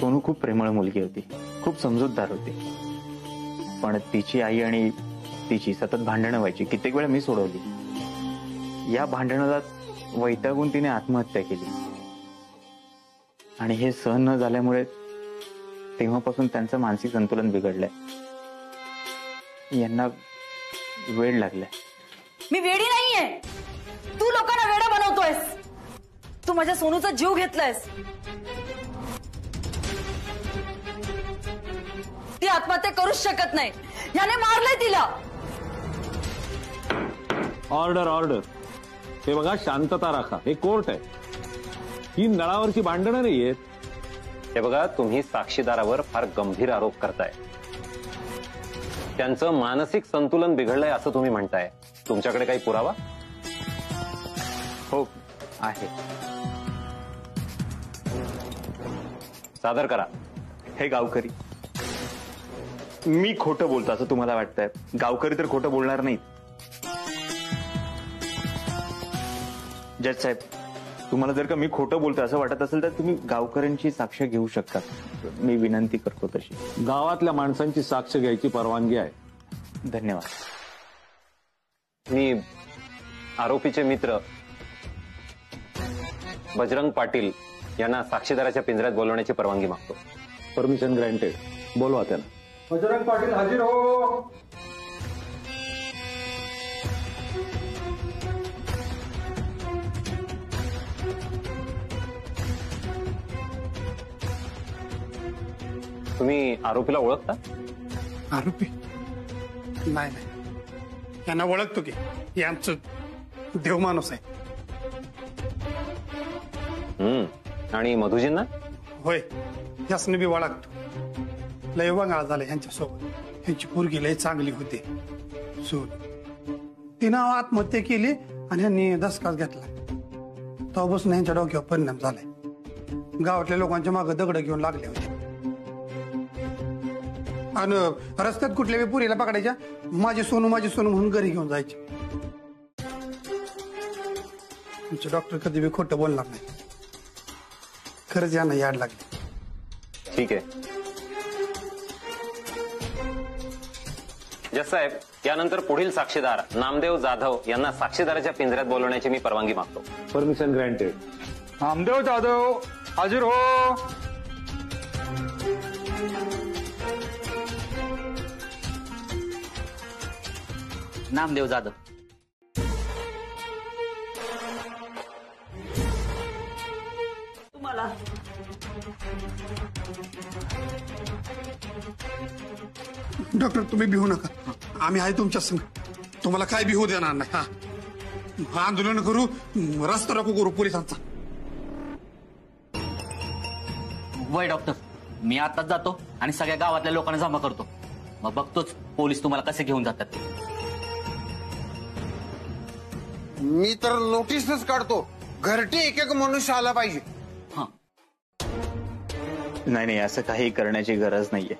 सोनू खूप प्रेमळ मुलगी होती, खूप समजूतदार होती, पण तिची आई आणि तिची सतत भांडणं व्हायची. कित्येक वेळा मी सोडवली. या भांडणाला वैतागून तिने आत्महत्या केली आणि हे सहन न झाल्यामुळे तेव्हापासून त्यांचं मानसिक संतुलन बिघडलंय. यांना वेड लागलाय. मी वेडी नाहीये. तू लोकांना वेडा बनवतोयस. तू माझ्या सोनूचा जीव घेतलायस. ती आत्महत्या करूच शकत नाही. याने मारलंय तिला. Order order. हे बघा, शांतता राखा. हे कोर्ट आहे. ही नळावरची भांडणं नाहीयेत. हे बघा, तुम्ही साक्षीदारावर फार गंभीर आरोप करताय. त्यांचं मानसिक संतुलन बिघडलंय असं तुम्ही म्हणताय. तुमच्याकडे काही पुरावा? हो आहे. सादर करा. हे गावकरी. मी खोटं बोलतो असं तुम्हाला वाटतंय? गावकरी तर खोटं बोलणार नाहीत. जज साहेब, तुम्हाला जर का मी खोटं बोलतो असं वाटत असेल तर तुम्ही गावकऱ्यांची साक्ष घेऊ शकता. मी विनंती करतो तशी. गावातल्या माणसांची साक्ष घ्यायची परवानगी आहे. धन्यवाद. मी आरोपीचे मित्र बजरंग पाटील यांना साक्षीदाराच्या पिंजऱ्यात बोलवण्याची परवानगी मागतो. Permission granted. बोलवा त्यांना. बजरंग पाटील हाजीर हो. तुम्ही आरोपीला ओळखता? आरोपी? नाही नाही, यांना ओळखतो की. यांचं देव माणूस आहे. आणि मधुजींना? होय, यासने बी ओळखतो. लय वंगाळ झालं यांच्यासोबत. यांची पोरगी लय चांगली होती. सून तिनं आत्महत्या केली आणि यांनी दसकाच घेतला. तेव्हापासून यांच्या डोक्यावर परिणाम झालाय. गावातल्या लोकांच्या मागे दगड घेऊन लागले होते आणि रस्त्यात कुठल्या पुरीला पकडायच्या, माझी सोनू म्हणून घरी घेऊन जायचे. तुमचे डॉक्टर कधी बी खोटं बोलणार नाही. खरंच यांना याड लागली. ठीक आहे जज साहेब, यानंतर पुढील साक्षीदार नामदेव जाधव यांना साक्षीदाराच्या पिंजऱ्यात बोलवण्याची मी परवानगी मागतो. Permission granted. नामदेव जाधव हाजीर हो. नामदेव जाधव. तुम्हाला डॉक्टर तुम्ही भिवू नका. आम्ही आहे तुमच्या संग. तुम्हाला काय भिवू देणार नाही. हा, आंदोलन करू, रस्ता रोको करू पोलिसांचा. वय डॉक्टर, मी आताच जातो आणि सगळ्या गावातल्या लोकांना जमा करतो. मग बघतोच पोलीस तुम्हाला कसे घेऊन जातात. मी तर नोटीसच काढतो. घरटी एक एक मनुष्य आला पाहिजे. नाही, असं काही करण्याची गरज नाहीये.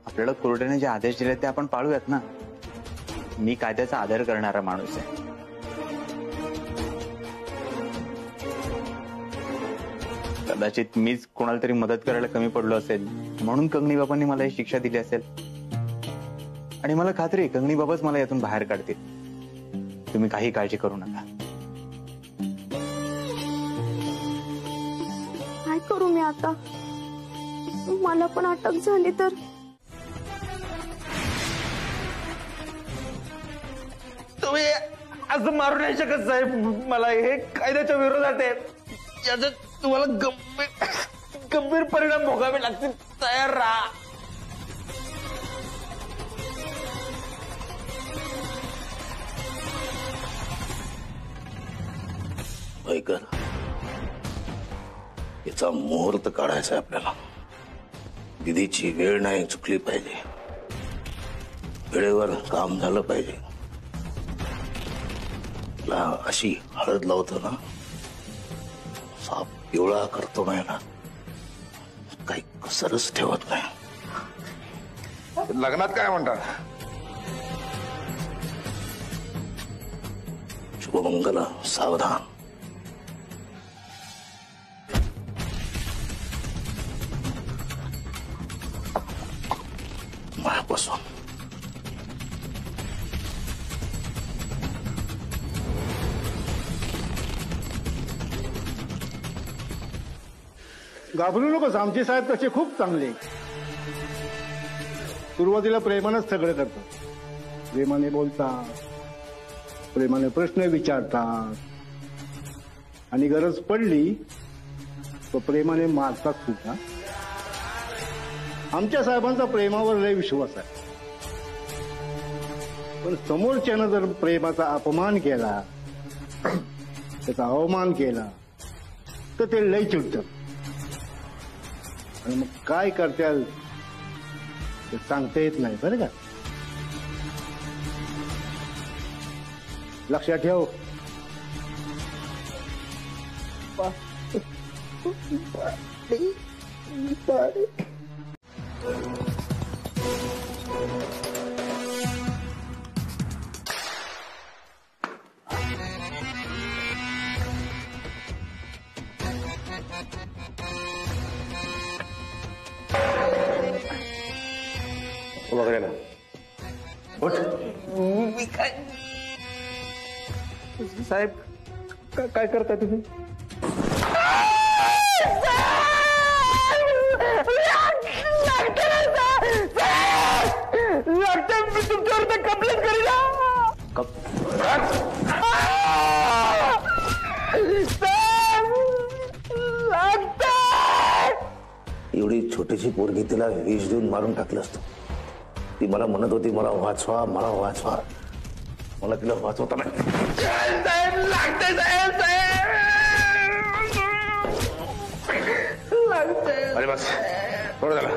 आपल्याला कोर्टाने जे आदेश दिले ते आपण पाळूयात ना. मी कायद्याचा आदर करणारा माणूस आहे. कदाचित मीच कोणाला तरी मदत करायला कमी पडलो असेल म्हणून कंगनी बाबांनी मला ही शिक्षा दिली असेल. आणि मला खात्री आहे कंगनी बाबाच मला यातून बाहेर काढतील. तुम्ही काही काळजी करू नका. काय करू मी आता? मला पण अटक झाली तर? तुम्ही असं मारू नाही शकत साहेब. मला हे कायद्याच्या विरोधात आहे. याचे तुम्हाला गंभीर परिणाम भोगावे लागतील. तयार राहा. ऐकर, याचा मुहूर्त काढायचा आहे आपल्याला. दिदीची वेळ नाही चुकली पाहिजे. वेळेवर काम झालं पाहिजे. तिला अशी हळद लावतो ना, साप पिवळा करतो नाही ना, काही कसरच ठेवत नाही. लग्नात काय म्हणतात? शुभमंगल सावधान. मायापासून. घाबरू नकोस, आमचे साहेब तसे खूप चांगले. सुरुवातीला प्रेमानंच सगळं करतात. प्रेमाने बोलतात, प्रेमाने प्रश्न विचारतात आणि गरज पडली तो प्रेमाने मारतात सुद्धा. आमच्या साहेबांचा प्रेमावर लय विश्वास आहे. पण समोरच्यानं जर प्रेमाचा अपमान केला, त्याचा अवमान केला तर ते लय चिडतात. आणि मग काय करत्याल ते सांगता येत नाही बरं का. लक्षात ठेव. वगैरे ना उठ. मी काय साहेब काय करताय तुम्ही? लागतं मी तुमच्यावर कंप्लेंट करीला. एवढी छोटीशी पोरगी तिला विष देऊन मारून टाकलं असतं. ती मला म्हणत होती मला वाचवा, मला वाचवा. मला तिला वाचवता नाही. साहेब लागतंय, साहेब साहेब लागतंय. अरे बस थोडं झालं.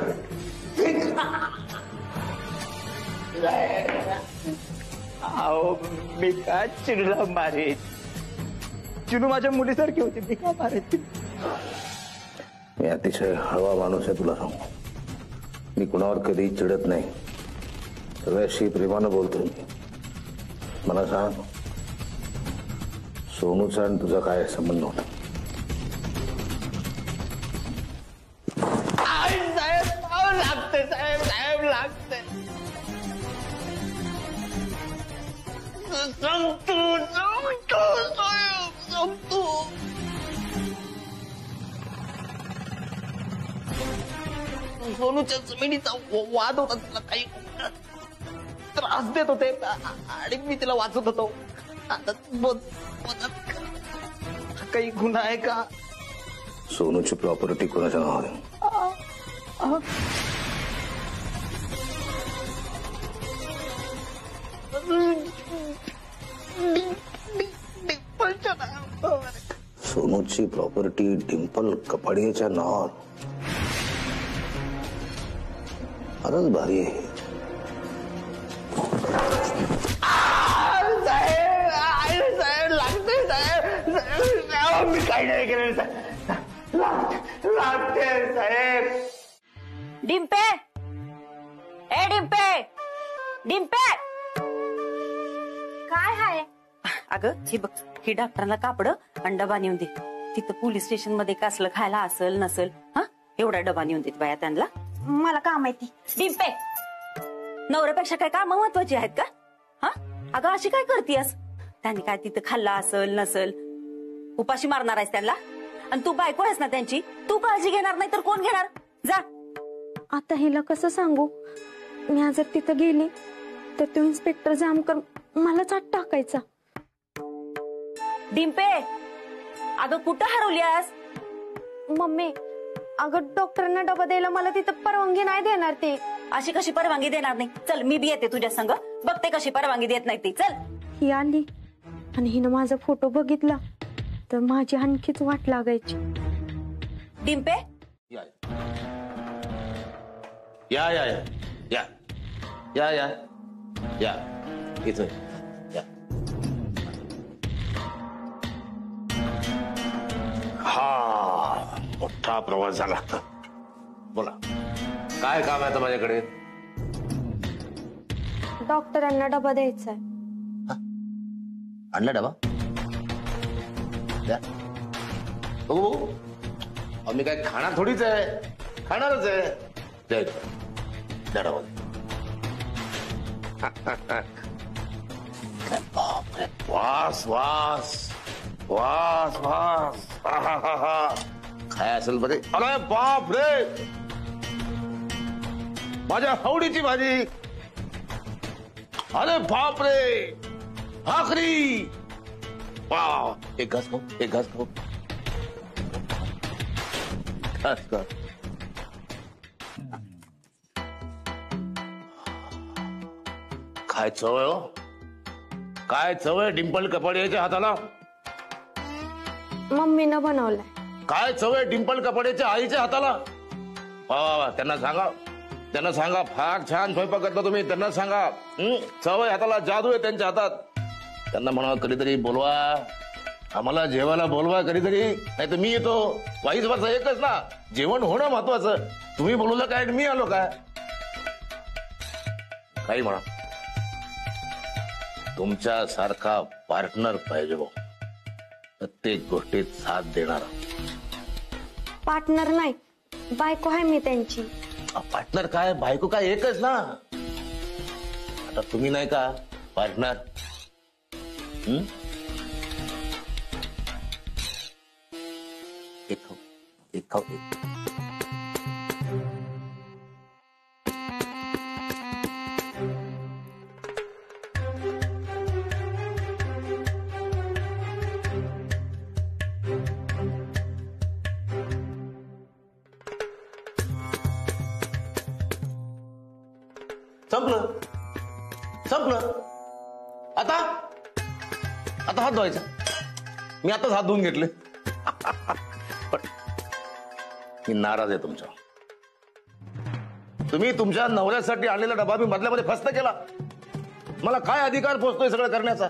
अहो मी का चिडूला मारे. चिडू माझ्या मुलीसारखी होती. मी का मारायची? मी अतिशय हळवा माणूस आहे तुला सांगू. मी कुणावर कधी चिडत नाही. सगळ्याशी प्रेमानं बोलतोय मी. मला सांग, सोनूचा आणि तुझा काय संबंध होता? साहेब लागतंय, साहेब साहेब लागतंय. सांगतो सांगतो. सोनूच्या जमिनीचा वाद होता. तिला काही त्रास देत होते आणि मी तिला वाचत होतो. आता काही गुन्हा आहे का? सोनूची प्रॉपर्टी कोणाच्या नावावर आहे? सोनूची प्रॉपर्टी डिंपल कपाडियाच्या नावावर. फारच भारी आहे. साहेब लागतंय साहेब. मी काही नाही केलं साहेब. लागतंय साहेब. डिंपे, ए डिंपे, डिंपे काय हाय? अगं हे बघ, ही डॉक्टरांना कापड आणि डबा नेऊन दे. तिथं पोलीस स्टेशन मध्ये कसलं खायला असेल नसेल. हा एवढा डबा नेऊन देत बाया त्यांना. मला का माहिती. डिंपे, नवऱ्यापेक्षा काय काम महत्वाची आहेत का? हा अगं अशी काय करतीयस? त्यांनी काय तिथं खाल्ला असेल नसेल. उपाशी मारणार आहेस त्यांना. आणि तू बायको आहेस ना त्यांची. तू काळजी घेणार नाही तर कोण घेणार? जा. आता हिला कसं सांगू? मी जर तिथं गेली तर तो इन्स्पेक्टर जामकर मलाच आत टाकायचा. डिंपे अगं कुठं हरवलीस? मम्मी अगं डॉक्टरांना डबा द्यायला मला तिथं परवानगी नाही देणार ते. अशी कशी परवानगी देणार नाही? चल मी बी येते तुझ्या संग. बघते कशी परवानगी देत नाही ती. चल. ही आली आणि हिनं माझा फोटो बघितला तर माझी आणखीच वाट लागायची. डिंपे या या या या या या या इथं या. हा मोठा प्रवास झाला. बोला काय काम आहे आता माझ्याकडे? डॉक्टरांना डबा द्यायचा आहे. आणला डबा? द्या बघू. मी काय खाणार थोडीच आहे. खाणारच आहे. द्या डबा. बापरे, वास वास वास वास, काय असेल बरे. अरे बाप रे, माझ्या आवडीची भाजी. अरे बाप रे, भाकरी. वाव, एक घास खाऊ, एक घास खाऊ. घास खा. काय चव आहे हो, काय चव आहे डिंपल कपाडियाच्या हाताला. मम्मीनं बनवलाय. काय चव आहे डिंपल कपाडियाच्या आईच्या हाताला. वा वा वा, त्यांना सांगा फार छान स्वयंपाक करता तुम्ही. त्यांना सांगा चव आहे हाताला, जादू आहे त्यांच्या हातात. त्यांना म्हणा कधीतरी बोलवा, आम्हाला जेवायला बोलवा कधीतरी, नाही तर मी येतो. वाईस वर्ष एकच ना, जेवण होणं महत्वाचं. तुम्ही बोलवलं काय, मी आलो काय. काही म्हणा, तुमच्या सारखा पार्टनर पाहिजे भाऊ, प्रत्येक गोष्टीत साथ देणारा. पार्टनर नाही, बायको आहे मी त्यांची. पार्टनर काय, बायको काय एकच ना. आता तुम्ही नाही का पार्टनर. एक खाऊ. संपलं. आता हात धुवायचा. मी आताच हात धुवून घेतले. मी नाराज आहे तुमच्या. तुम्ही तुमच्या नवऱ्यासाठी आणलेला डबा मी मधल्यामध्ये फस्त केला. मला काय अधिकार पोचतोय सगळं करण्याचा.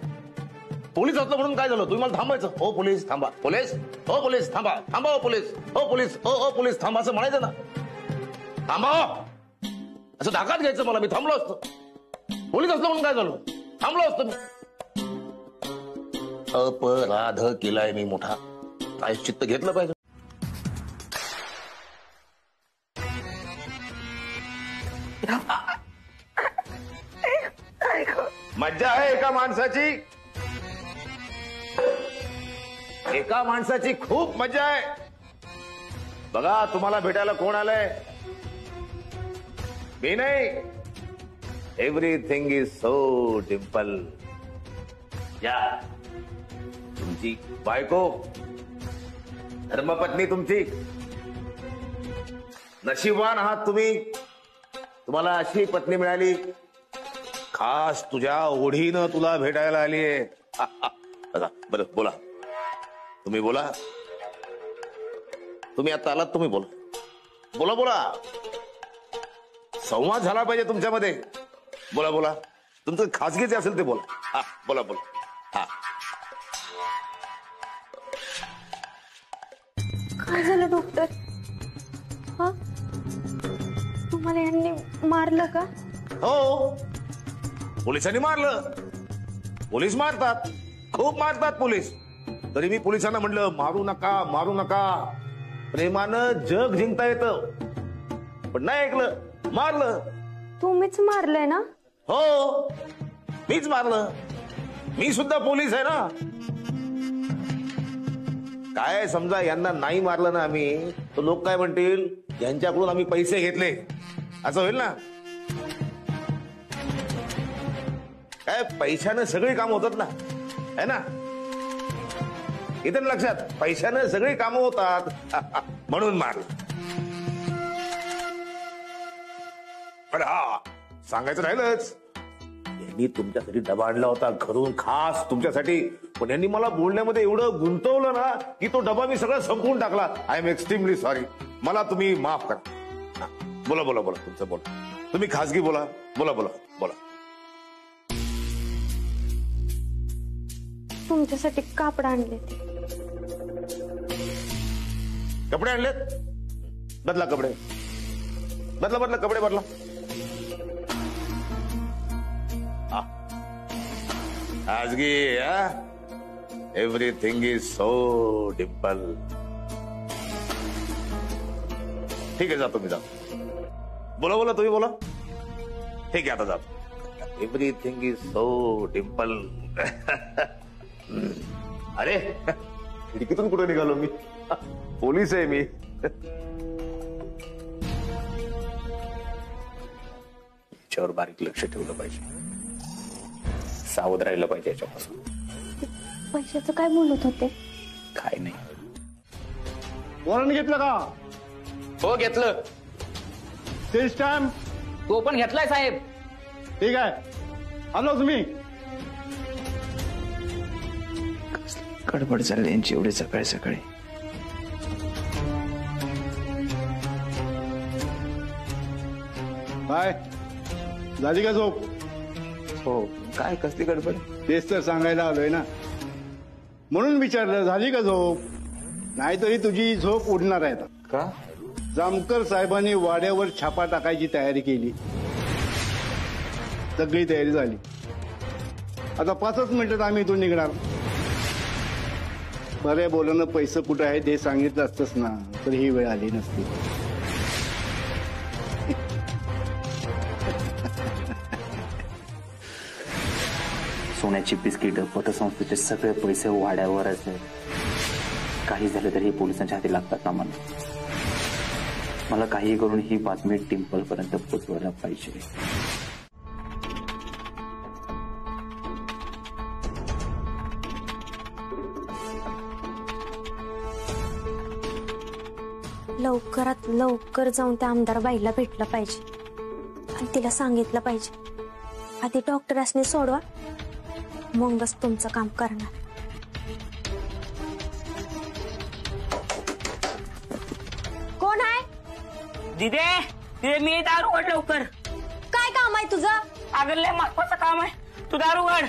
पोलीस असलो म्हणून काय झालं, तुम्ही मला थांबायचं. हो पोलीस थांबा, पोलीस हो पोलीस थांबा, थांबा हो पोलीस, हो पोलीस, हो पोलीस थांबा असं म्हणायचं ना. थांबा असं धाकात घ्यायचं मला. मी थांबलो असतो. पोलीस असलो म्हणून काय झालं, थांबलो असतो मी. अपराध केलाय मी मोठा, प्रायश्चित्त घेतलं पाहिजे. मज्जा आहे एका माणसाची खूप मज्जा आहे. बघा तुम्हाला भेटायला कोण आलंय. मी नाही. Everything is so Dimple. या तुमची बायको, धर्मपत्नी तुमची. नशिबान आहात तुम्ही, तुम्हाला अशी पत्नी मिळाली. खास तुझ्या ओढीनं तुला भेटायला आलीये. बरं बोला, तुम्ही बोला. तुम्ही आता आलात, तुम्ही बोला. बोला. संवाद झाला पाहिजे तुमच्यामध्ये. बोला. तुमचं खासगी जे असेल ते बोला. बोला. हा, काय झालं डॉक्टर. हा, तुम्हाला यांनी मारलं का. हो, पोलिसांनी मारलं. पोलीस मारतात, खूप मारतात पोलीस. तरी मी पोलिसांना म्हणलं मारू नका. प्रेमानं जग जिंकता येतं. पण नाही ऐकलं, मारलं. तुम्हीच मारलंय ना. हो, मीच मारलं. मी सुद्धा पोलीस आहे ना. काय समजा यांना नाही मारलं ना आम्ही, तर लोक काय म्हणतील, यांच्याकडून आम्ही पैसे घेतले असं होईल ना. काय पैशानं सगळी कामं होतात ना, है ना. इथं लक्षात, पैशानं सगळी कामं होतात म्हणून मारलं. पण हा सांगायचं राहिलंच, यांनी तुमच्यासाठी डबा आणला होता घरून खास तुमच्यासाठी. पण यांनी मला बोलण्यामध्ये एवढं गुंतवलं ना की तो डबा मी सगळं संपवून टाकला. I am extremely sorry. मला तुम्ही माफ करा. बोला तुमचं बोला. तुम्ही खासगी बोला. बोला. तुमच्यासाठी कापड आणले. कपडे आणलेत. बदला कपडे. बदला कपडे बदला. खासगी. Everything is so Dimple. ठीक आहे, जातो मी. बोला तुम्ही बोला. ठीक आहे, आता जातो. Everything is so Dimple. अरे खिडकीतून कुठे निघालो मी? पोलीस आहे मी. याच्यावर बारीक लक्ष ठेवलं पाहिजे, सावध राहिलं पाहिजे याच्यापासून. पैशाचं काय बोलत होते? काय नाही. वॉरंट घेतलं का? हो घेतलं. ते स्टॅम्प तो पण घेतलाय साहेब. ठीक आहे, आलो तुम्ही. गडबड चालली यांची एवढी सकाळी सकाळी. काय झाली का झोप? हो. काय कसली गडबड? तेच तर सांगायला आलोय ना, म्हणून विचारलं झाली का झोप. नाहीतरी तुझी झोप उडणार आहे. का? जामकर साहेबांनी वाड्यावर छापा टाकायची तयारी केली. सगळी तयारी झाली. आता 5 मिनिटात आम्ही इथून निघणार. बरे बोलणं पैसे कुठे आहे ते सांगितलं असतंच ना, तर ही वेळ आली नसती. सोन्याची बिस्किट, पतसंस्थेचे सगळे पैसे वाड्यावरच आहेत. काही झालं तरी हे पोलिसांच्या हाती लागतात ना. मला काही करून ही बातमी टिम्पल पर्यंत पोहोचवायला पाहिजे. लवकरात लवकर जाऊन त्या आमदार बाईला भेटलं पाहिजे आणि तिला सांगितलं पाहिजे, आधी डॉक्टरांनी सोडवा, मगच तुमचं काम करणार. कोण आहे? दिदे दिदे, मी दारू उघड लवकर. काय काम आहे तुझं? अगं लय महत्वाचं काम आहे, तू दारू उघड.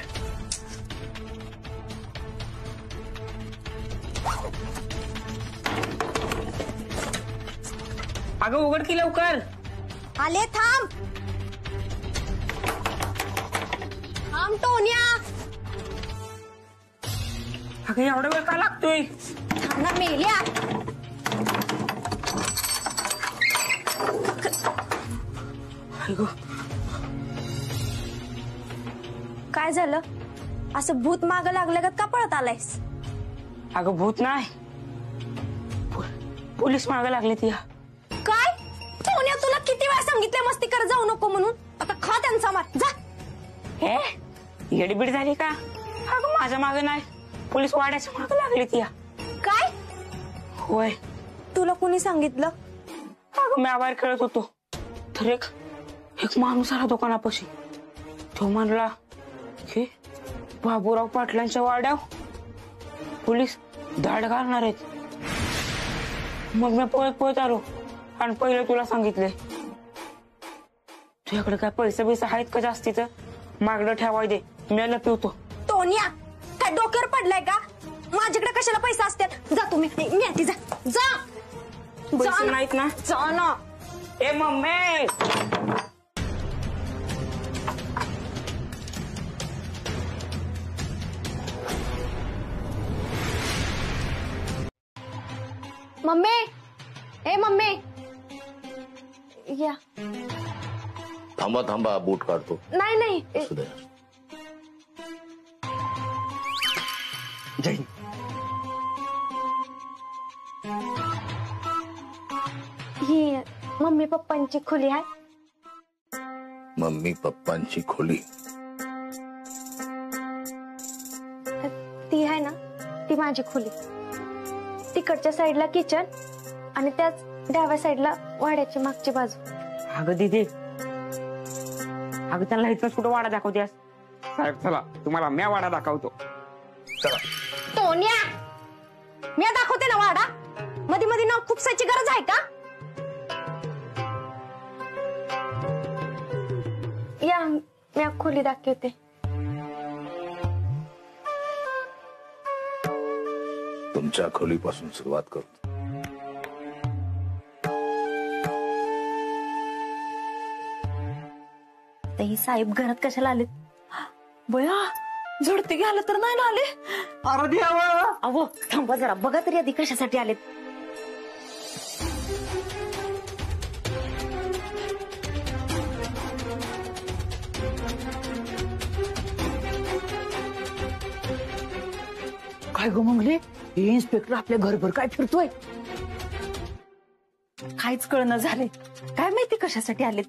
अगं उघड की लवकर. आले, थांब थांब टोन्या. अगं एवढा वेळ का लागतोय? थांब ना मेल्या. काय झालं? असं भूत माग लागलं का पळत आलायस? अगं भूत नाही, पोलीस माग लागले ती. काय टोन्या, तुला किती वेळा सांगितले मस्ती कर जाऊ नको म्हणून. आता खा त्यांचा मार, जा. हे येडीबीड झाली का? अगं माझ्या मागे नाही, पोलीस वाड्याच्या मागे लागली ती. काय? होय. तुला कोणी सांगितलं? अगं मी बाहेर खेळत होतो, तर एक माणूस आला दुकानापाशी. तो म्हणला की बाबूराव पाटलांच्या वाड्यावर पोलीस धाड घालणार आहेत. मग मी पळत पळत आलो आणि पहिले तुला सांगितले. तुझ्याकडे काय पैसे बिसे आहेत का जास्तीचं? मागणं ठेवाय दे, मी लपवतो. टोन्या, काय डोक्यावर पडलाय का? माझ्याकडे कशाला पैसे असतात? जा तुम्ही, मी आधी जा. जा पैसे नाहीत ना? जा ना. ए मम्मी, मम्मी, ए मम्मी या. थांबा थांबा, बूट काढतो. नाही नाही, असू दे. जय. ही मम्मी पप्पांची खोली आहे. मम्मी पप्पांची खोली? ती आहे ना, ती माझी खोली. तिकडच्या साईडला किचन आणि त्याच डाव्या साईडला वाड्याची मागची बाजू. अगं दिदी, अगं त्यांना इथनच कुठं वाडा दाखवतेस? साहेब चला, तुम्हाला म्या वाडा दाखवतो. टोन्या, मी दाखवते ना वाडा. मध्ये मध्ये ना खुपसाची गरज आहे का? या, मी खोली दाखवते. तुमच्या खोलीपासून सुरुवात करतो. ही साहेब घरात कशाला आलेत? बया, झडते घ्यायला तर नाही ना आले. अरे देवा. अहो थांबा जरा, बघा तरी आधी कशासाठी आलेत. काय ग मंगले, हे इन्स्पेक्टर आपल्या घरभर काय फिरतोय? काहीच कळणं झाले, काय माहिती कशासाठी आलेत.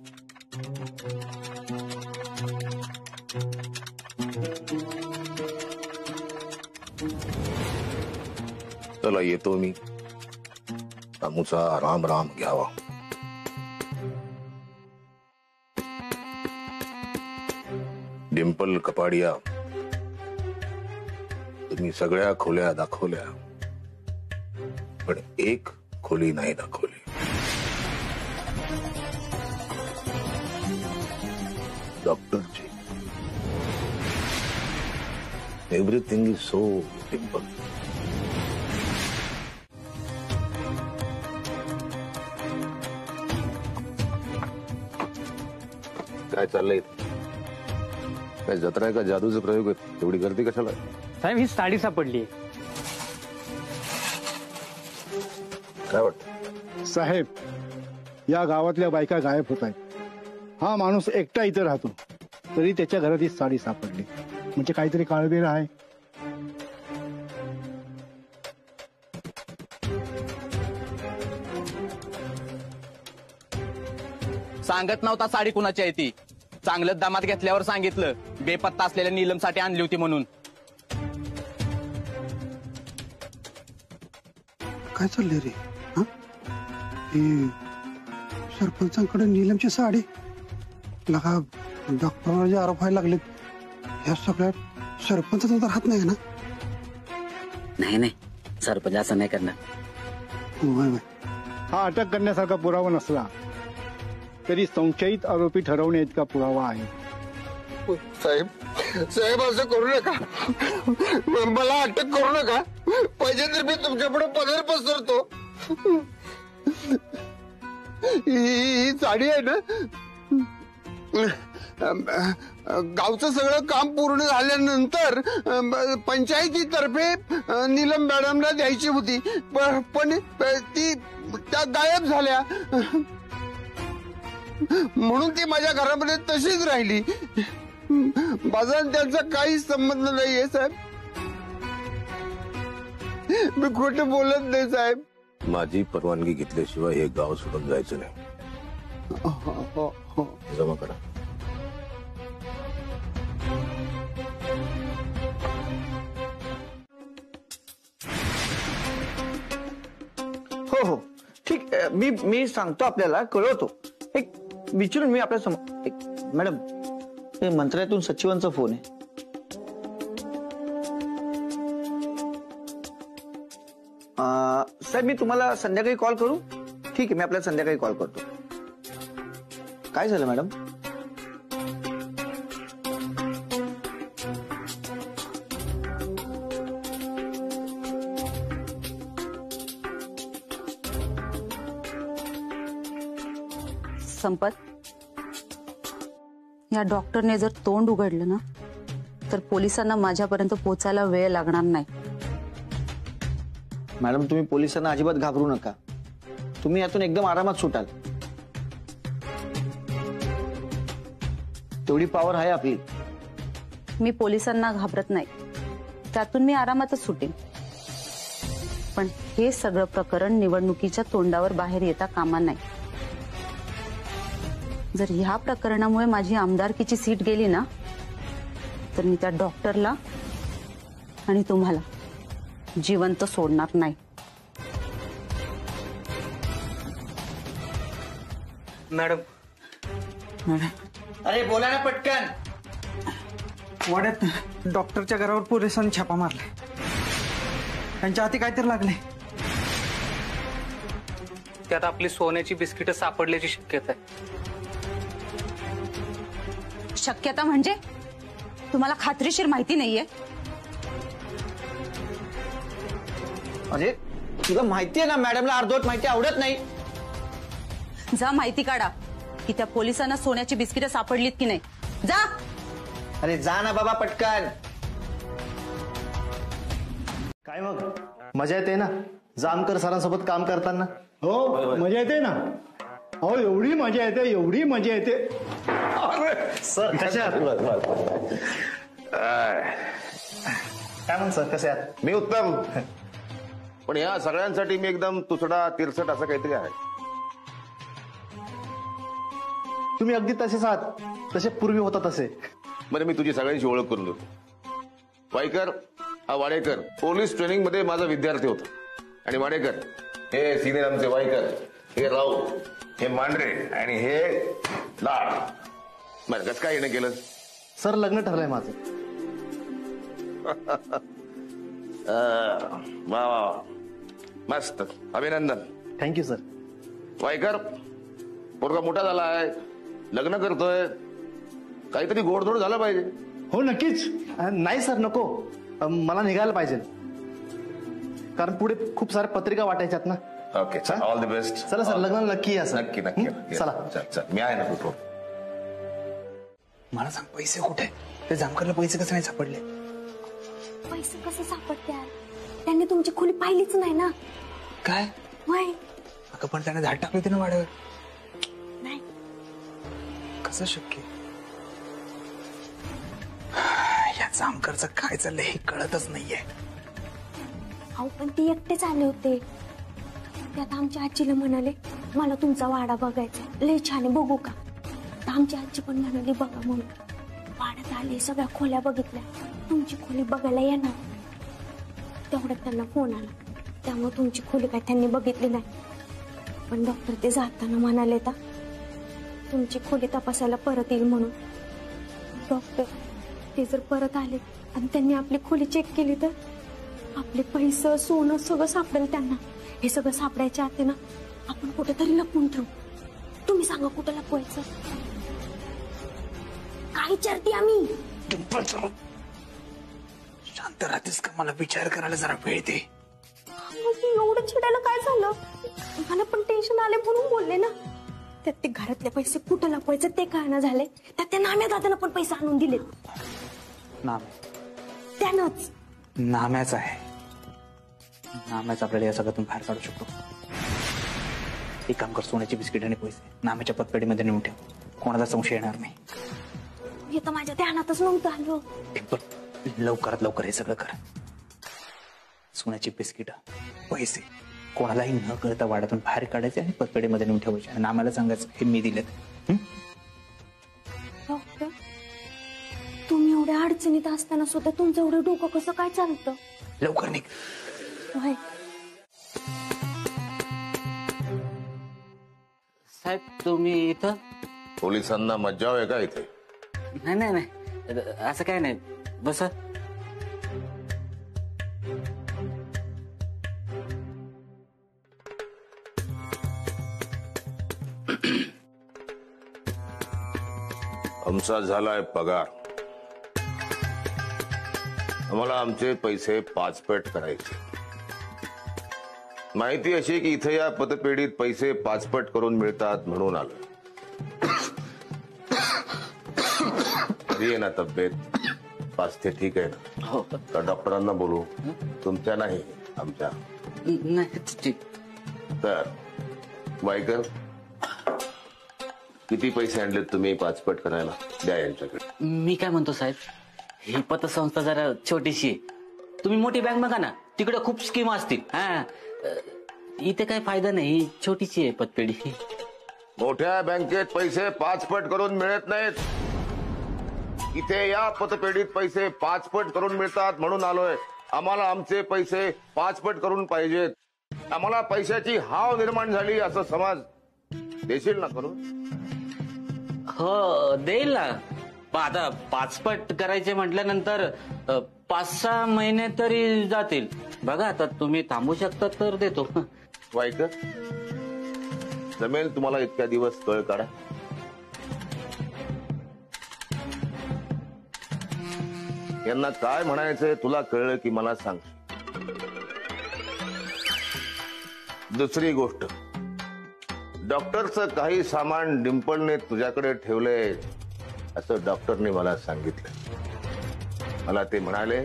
चला येतो मी, रामूचा राम राम घ्यावा. डिंपल कपाडिया, तुम्ही सगळ्या खोल्या दाखवल्या, पण एक खोली नाही दाखवली. डॉक्टरची. Everything is so simple. काय चाललंय? काय जत्रा आहे का जादूचे प्रयोग आहेत? एवढी गर्दी कशाला? साहेब ही साडी सापडली. काय वाटतं साहेब, या गावातल्या बायका गायब होत आहेत. हा माणूस एकटा इथं राहतो, तरी त्याच्या घरात ही साडी सापडली, म्हणजे काहीतरी काळबेर आहे. सांगत नव्हता साडी कुणाची आहे ती. चांगलं दामात घेतल्यावर सांगितलं बेपत्ता असलेल्या नीलमसाठी आणली होती म्हणून. काय चाललंय रे? हे सरपंचांकडे नीलमची साडी, लगा डॉक्टरांना जे आरोप व्हायला लागलेत, ह्या सगळ्यात सरपंचाचा तर हात नाही ना? नाही, सरपंच असं नाही करणार. हा अटक करण्यासारखा पुरावा नसला तरी संशयित आरोपी ठरवणे इतका पुरावा आहे. साहेब, साहेब असं करू नका, मला अटक करू नका. पाहिजे तर मी तुमच्या पुढे पदर पसरतो. ही साडी आहे ना, गावचं सगळं काम पूर्ण झाल्यानंतर पंचायतीतर्फे नीलम मॅडमला द्यायची होती, पण ती त्या गायब झाल्या, म्हणून ती माझ्या घरामध्ये तशीच राहिली. माझा त्यांचा काहीच संबंध नाहीये साहेब. मी खोटं बोलत नाही साहेब. माझी परवानगी घेतल्याशिवाय हे गाव सोडून जायचं नाही. जमा करा. हो ठीक, मी सांगतो, आपल्याला कळवतो. एक विचारून मी आपल्या समोर. मॅडम, मंत्रालयातून सचिवांचा फोन आहे. साहेब, मी तुम्हाला संध्याकाळी कॉल करू? ठीक आहे, मी आपल्याला संध्याकाळी कॉल करतो. काय झालं मॅडम? संपत, या डॉक्टरने जर तोंड उघडलं ना, तर पोलिसांना माझ्यापर्यंत पोहोचायला वेळ लागणार नाही. मॅडम, तुम्ही पोलिसांना अजिबात घाबरू नका. तुम्ही यातून एकदम आरामात सुटाल. तेवढी पॉवर आहे आपली. मी पोलिसांना घाबरत नाही, त्यातून मी आरामातच सुटेन. पण हे सगळं प्रकरण निवडणुकीच्या तोंडावर बाहेर येता कामा नाही. जर ह्या प्रकरणामुळे माझी आमदारकीची सीट गेली ना, तर मी त्या डॉक्टरला आणि तुम्हाला जिवंत सोडणार नाही. मॅडम, अरे बोला ना पटकन. वाड्यात डॉक्टरच्या घरावर पोलिसांनी छापा मारलाय. त्यांच्या हाती काहीतरी लागले. त्यात आपली सोन्याची बिस्किट सापडल्याची शक्यता आहे. शक्यता म्हणजे? तुम्हाला खात्रीशीर माहिती नाहीये? अरे तुला माहिती आहे ना, मॅडमला अर्धवट माहिती आवडत नाही. जा माहिती काढा की त्या पोलिसांना सोन्याची बिस्किट सापडलीत की नाही. जा. अरे जा ना बाबा पटकन. काय मग मजा येते ना जामकर सरांसोबत काम करताना? हो, मजा येते ना. अहो, एवढी मजा येते, एवढी मजा येते. सर कशा? काय म्हण सर, कसे आहात? मी उत्तम. पण या सगळ्यांसाठी मी एकदम तुसडा तिरसट असं काहीतरी आहे. तुम्ही अगदी तसेच आहात, तसे पूर्वी होता तसे. बरं, मी तुझी सगळ्यांची ओळख करून देतो. वायकर हा वाडेकर पोलीस ट्रेनिंग मध्ये माझा विद्यार्थी होता. आणि वाडेकर हे सिनियर आमचे वायकर, हे राऊ, हे मांढरे आणि हे लाड. बरं, कसं काय येणं केलं? सर लग्न ठरलंय माझं. वा वा, मस्त, अभिनंदन. Thank you sir. वायकर पोरगा मोठा झाला आहे, लग्न करतोय, काहीतरी गोडधोड झालं पाहिजे. हो नक्कीच. नाही सर नको, मला निघायला पाहिजे, कारण पुढे खूप साऱ्या पत्रिका वाटायच्यात ना. Okay, all the best. चला सर, लग्नाला नक्की या सर. नक्की नक्की. चला. चल, मी आहे ना तू. मला सांग, पैसे कुठे? ते जामकरला पैसे कसे नाही सापडले? पैसे कसे सापडतात? त्यांनी तुमची खोली पाहिलीच नाही ना. काय? वय अगं पण त्याने झाड टाकले होते ना वाड्यावर. नाही, कसं शक्य? या जामकरचं काय चाललंय हे कळतच नाहीये. अहो पण ती एकटेच आले होते. त्यात आमच्या आजीला म्हणाले, मला तुमचा वाडा बघायचा, लय छान आहे, बघू का? तर आमची आजी पण म्हणाली बघा म्हणून. वाड्यात आले, सगळ्या खोल्या बघितल्या, तुमची खोली बघायला येणार. तेवढ्यात त्यांना फोन आला, त्यामुळे तुमची खोली काय त्यांनी बघितली नाही. पण डॉक्टर ते जाताना म्हणाले तर तुमची खोली तपासायला परत येईल म्हणून. डॉक्टर ते जर परत आले आणि त्यांनी आपली खोली चेक केली तर आपले पैसे, सोनं सगळं सापडेल त्यांना. हे सगळं सापडायच्या आते ना आपण कुठेतरी लपवून ठेवू. तुम्ही सांगा कुठं लपवायचं? काय विचारते आम्ही? शांत राहतेस का? मला विचार करायला जरा वेळ दे. एवढं चिडायला काय झालं? मला पण टेन्शन आले म्हणून बोलले ना. त्यात ते घरातले पैसे कुठं लपवायचं ते कळना झाले. त्यात त्या नाम्या दादाला पण पैसे आणून दिले. त्यानंच नाम्याच आहे. नाम्याच आपल्याला या सगळ्यातून बाहेर काढू शकतो. एक काम कर, सोन्याची बिस्किट आणि पैसे नाम्याच्या पतपेढीमध्ये नेऊन ठेव. कोणाचा संशय येणार नाही. हे तर माझ्या ध्यानातच नव्हतं आलं. लवकरात लवकर हे सगळं कर. सोन्याची बिस्किट, पैसे कोणालाही न कळता वाड्यातून बाहेर काढायचे आणि पतपेढीमध्ये नेऊन ठेवायचे. आणि नाम्याला सांगायचं हे मी दिलेत. डॉक्टर, तुम्ही एवढ्या अडचणीत असताना सुद्धा तुमचं एवढं डोकं कसं काय चालतं? लवकर निघ. साहेब तुम्ही इथं? पोलिसांना मज्जाव आहे का इथे? नाही नाही नाही, असं काय नाही, बस. आमचा झालाय पगार. आम्हाला आमचे पैसे पाचपट करायचे. माहिती अशी की इथे या पतपेढीत पैसे पाचपट करून मिळतात म्हणून आलो. ना तब्येत स्वास्थ्य ठीक आहे ना? हो. तर डॉक्टरांना बोलू? तुमच्या नाही, आमच्या. नाही. तर वायकर, किती पैसे आणलेत तुम्ही पाचपट करायला? द्या यांच्याकडे. मी काय म्हणतो साहेब, ही पतसंस्था जरा छोटीशी आहे. तुम्ही मोठी बँक बघा ना, तिकडे खूप स्कीम असतील. हा, इथे काय फायदा नाही, ही छोटीशी आहे पतपेढी. मोठ्या बँकेत पैसे पाचपट करून मिळत नाहीत. इथे या पतपेढीत पैसे पाचपट करून मिळतात म्हणून आलोय. आम्हाला आमचे पैसे पाचपट करून पाहिजेत. आम्हाला पैशाची हाव निर्माण झाली असं समज. देशील ना करून? हो देईल ना. आता पाचपट करायचे म्हटल्यानंतर 5-6 महिने तरी जातील. बघा आता तुम्ही थांबू शकता तर देतो. वायकर, जमेल तुम्हाला इतक्या दिवस कळ काढा? यांना काय म्हणायचंय तुला कळलं की मला सांग. दुसरी गोष्ट, डॉक्टरचं काही सामान डिंपलने तुझ्याकडे ठेवलंय असं डॉक्टरने मला सांगितलं. मला ते म्हणाले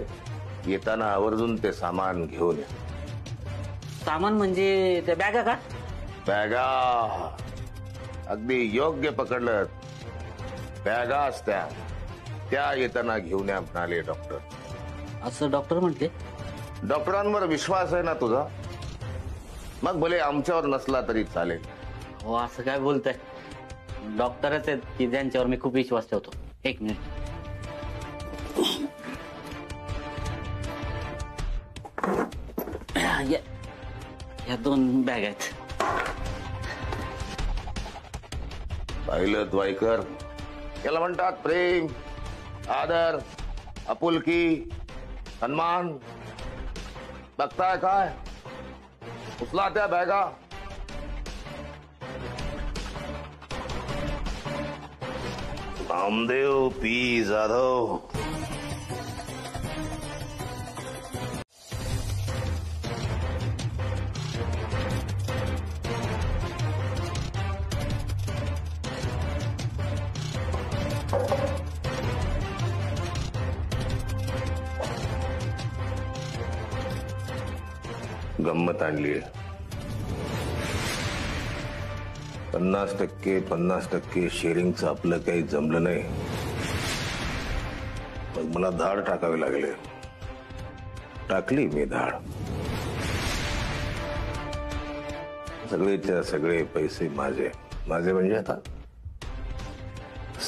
येताना आवर्जून ते सामान घेऊन ये. सामान म्हणजे त्या बॅगा का? बॅगा. अगदी योग्य पकडलं. बॅगा असत्या त्या येताना घेऊन या म्हणाले डॉक्टर. असं डॉक्टर म्हटले. डॉक्टरांवर विश्वास आहे ना तुझा? मग भले आमच्यावर नसला तरी चालेल. हो असं काय बोलताय? डॉक्टरच आहेत की ज्यांच्यावर मी खूप विश्वास ठेवतो. एक मिनिट. या 2 बॅग आहेत. पाहिलं द्वायकर, याला म्हणतात प्रेम, आदर, आपुलकी, सन्मान. बघताय काय? उचला त्या बॅगा. नामदेव पी जाधव. गंमत आणली. 50% शेअरिंगचं आपलं काही जमलं नाही. मग मला धाड टाकावे लागले. टाकली मी धाड. सगळेच्या सगळे पैसे माझे. माझे म्हणजे आता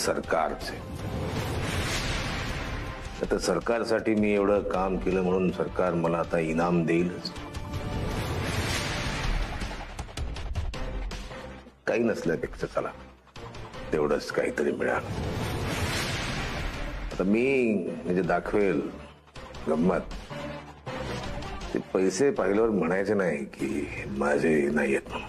सरकारचे. आता सरकारसाठी मी एवढं काम केलं म्हणून सरकार मला आता इनाम देईलच. काही नसल्यापेक्षा चला तेवढंच काहीतरी मिळालं. आता मी म्हणजे दाखवेल गंमत. ते पैसे पाहिल्यावर म्हणायचे नाही की माझे नाही येत म्हणून.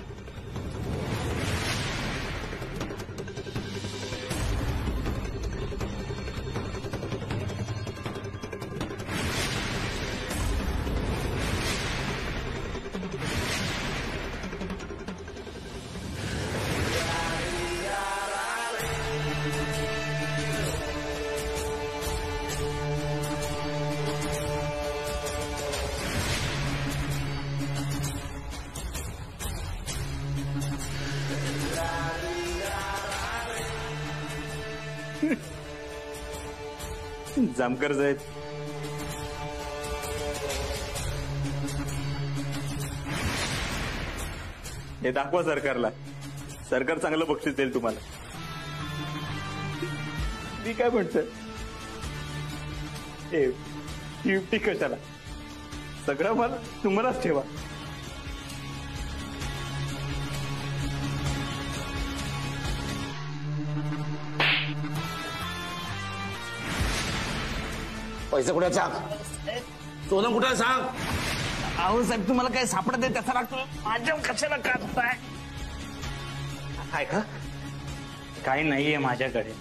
जामकर साहेब, हे दाखवा सरकारला. सरकार चांगलं बक्षीस देईल तुम्हाला. मी काय म्हणतोय, युक्ती कशाला? सगळं मला तुम्हालाच ठेवा. पैसे कुठे सांग? सोनं कुठे सांग? अहो साहेब, तुम्हाला काय सापडत आहे त्याचा लागतो. माझ्या कशाला काढताय? ऐका, काही नाहीये माझ्याकडे.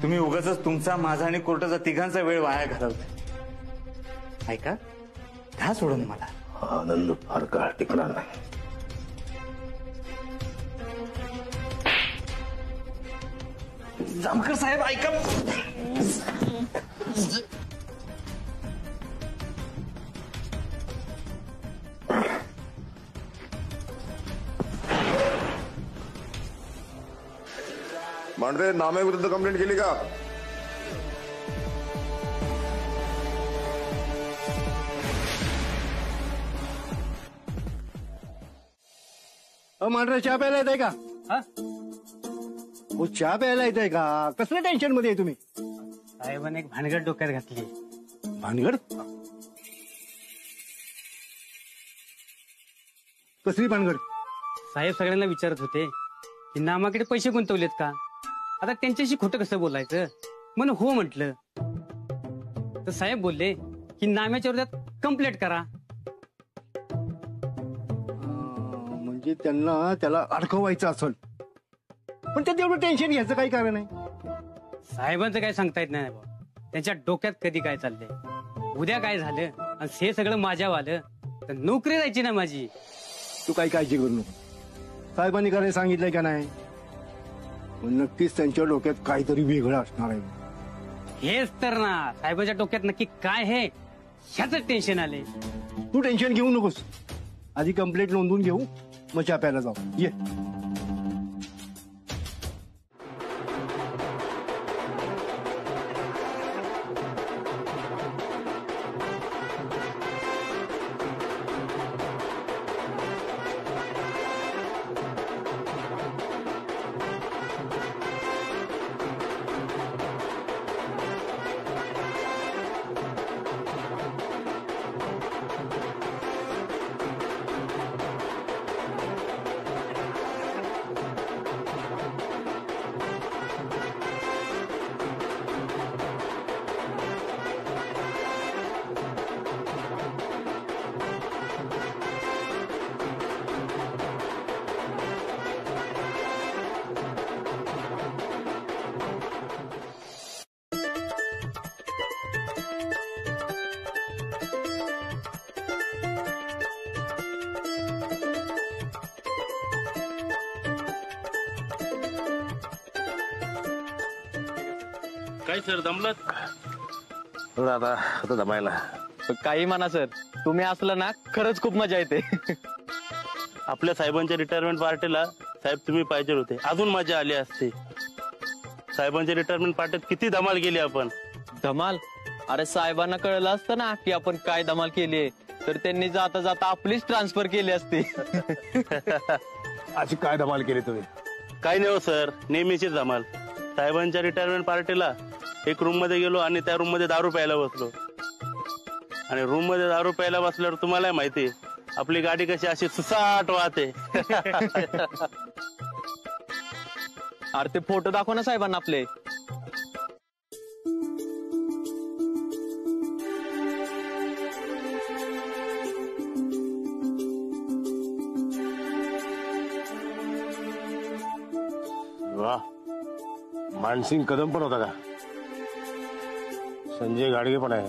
तुम्ही उगाच तुमचा, माझा आणि कोर्टाचा तिघांचा वेळ वाया घालवताय. ऐका, घ्या सोडून मला. आनंद फार काळ टिकणार नाही. जामकर साहेब ऐका. मांढरे, नाम्याविरुद्ध कंप्लेंट केली का? मांढरे, चहा प्यायला येत आहे का? हो, चहा प्यायला येत आहे का? कसल्या टेन्शन मध्ये आहे तुम्ही? साहेबांनी एक भानगड डोक्यात घातली. भानगड? कसली भानगड? साहेब सगळ्यांना विचारत होते की नामाकडे पैसे गुंतवलेत का. आता त्यांच्याशी खोटं कसं बोलायचं म्हणून हो म्हटलं. तर साहेब बोलले की नाम्याच्या विरोधात कंप्लेंट करा. म्हणजे त्यांना त्याला अडकवायचं असेल. पण त्यात एवढं टेन्शन घ्यायचं काही कारण आहे? साहेबांचं काय सांगता येत नाही बाबा. त्यांच्या डोक्यात कधी काय चाललंय, उद्या काय झालं आणि हे सगळं माझ्यावर आलं तर नोकरी जायची ना माझी. तू काही काळजी करू नको. साहेबांनी करायला सांगितलंय का नाही? नक्कीच त्यांच्या डोक्यात काहीतरी वेगळं असणार आहे. हेच तर ना, साहेबांच्या डोक्यात नक्की काय आहे ह्याच टेन्शन आले. तू टेन्शन घेऊ नकोस. आधी कंप्लेंट नोंदवून घेऊ, मग चहा प्यायला जाऊ. ये. काय सर दमलत? आता आता दमायला काही म्हणा सर, तुम्ही असलं ना खरंच खूप मजा येते. आपल्या साहेबांच्या रिटायरमेंट पार्टीला साहेब तुम्ही पाहिजे होते, अजून मजा आली असते. साहेबांच्या रिटायरमेंट पार्टीत किती धमाल केली आपण. धमाल? अरे साहेबांना कळलं असतं ना की आपण काय धमाल केली, तर त्यांनी जाता जाता आपलीच ट्रान्सफर केली असती. अशी काय धमाल केली तुम्ही? काय नाही हो सर, नेहमीचीच धमाल. साहेबांच्या रिटायरमेंट पार्टीला एक रूम मध्ये गेलो आणि त्या रूम मध्ये दारू प्यायला बसलो. आणि रूम मध्ये दारू प्यायला बसल्यावर तुम्हाला माहिती आपली गाडी कशी अशी सुसाट वाहते. अरे ते फोटो दाखव ना साहेबांना आपले. वा, मानसिंग कदम पण होता का? संजय गाडगे पण आहे.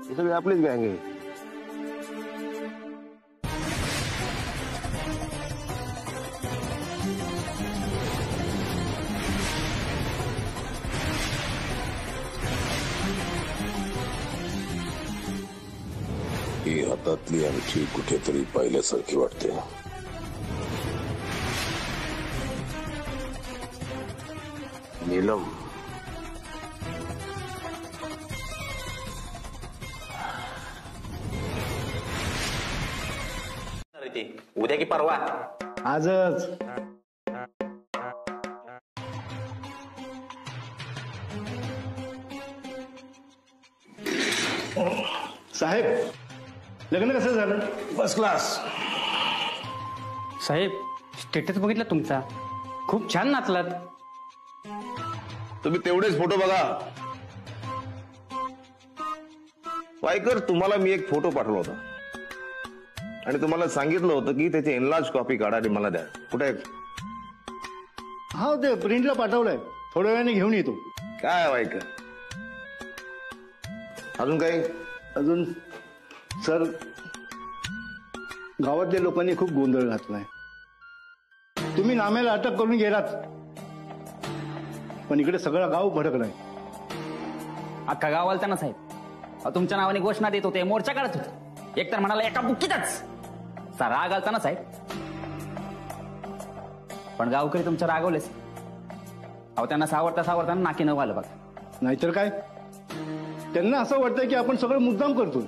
हे सगळे आपलीच गँग आहे. ही हातातली अंगठी कुठेतरी पाहिल्यासारखी वाटते. नीलम, उद्या की परवा? आजच. साहेब, लग्न कसं झालं? First class. साहेब, स्टेटस बघितला तुमचा, खूप छान नाचलात. तुम्ही तेवढेच फोटो बघा. वायकर, तुम्हाला मी एक फोटो पाठवला होता आणि तुम्हाला सांगितलं होतं की त्याची एनलार्ज कॉपी काढा आणि मला द्या. कुठे आहे? हा, ते प्रिंटला पाठवलंय, थोड्या वेळाने घेऊन येतो. काय वायकर, अजून काही? अजून सर, गावातल्या लोकांनी खूप गोंधळ घातलाय. तुम्ही नाम्याला अटक करून गेलात, पण इकडे सगळं गाव भडकलाय. अख्खा गाव आलता ना साहेब. तुमच्या नावाने घोषणा देत होते, मोर्चा काढत होते. एकतर म्हणाला एका बुक्कीतच. राग आलता ना साहेब. पण गावकरी तुमच्या रागवलेच. अहो, त्यांना सावरताना नाकी नऊ आलं बघा. नाहीतर काय, त्यांना असं वाटतंय की आपण सगळं मुद्दाम करतो.